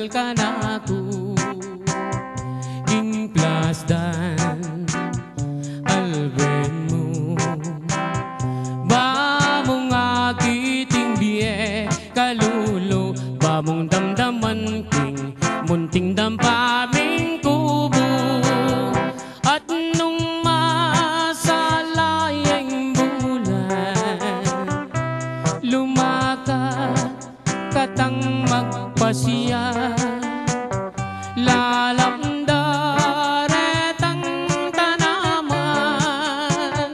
ka na ko king plasdan alben mo ba mong akiting biye kalulo ba mong damdaman king munting dampaming kubo at nung masalayang bulan lumakat katang magpasiya lalamdaretang tanaman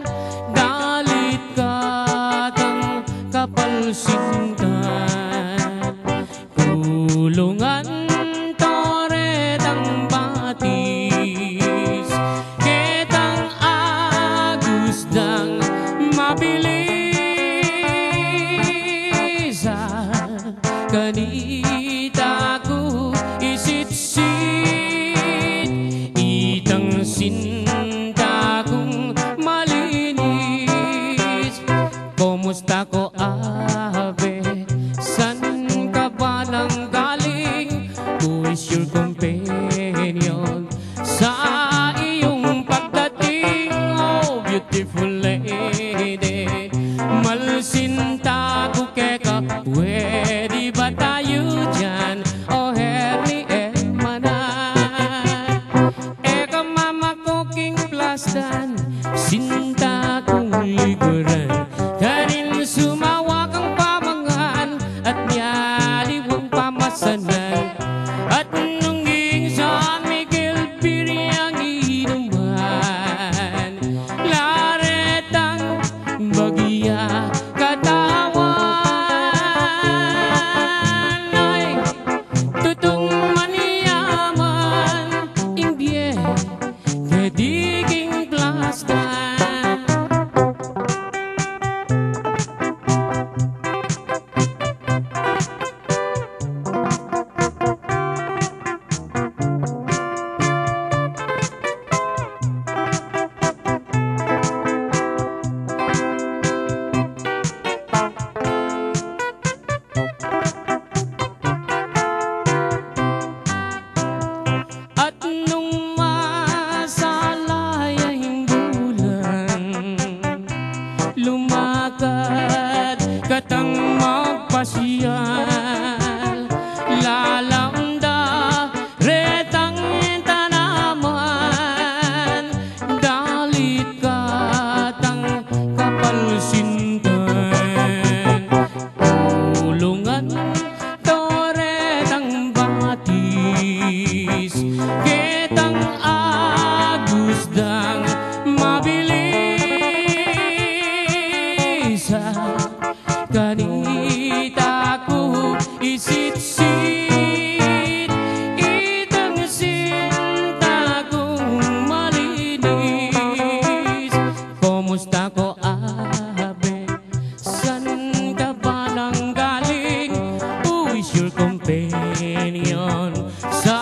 dalit katang kapalsintan kulungan toretang batis ketang agusdang mabilis kanita ko isitsit itang sinta kong malinis kumusta ko abe san ka ba nang galing who is your companion sa iyong pagdating oh beautiful lady malsinta ko keka pwede ba tayo dyan o herni manan eka mama ko king plastan sinta kong liguran kanin sumawa kang pamangan at nyaliwang pamasanan at nung San Miguel Piriang inuman laretang bagya katawan ay tutong maniyaman imbye kediging plastan at nung masalayang bulan lumakad katang magpasyal lalamda retang tanaman dalit katang kapalsintan kulungan toretang batis ketang agusdang mabilis kanita ko isitsit itang sinta kong malinis kumusta ko abe san ka ba nang galing who is your companion sa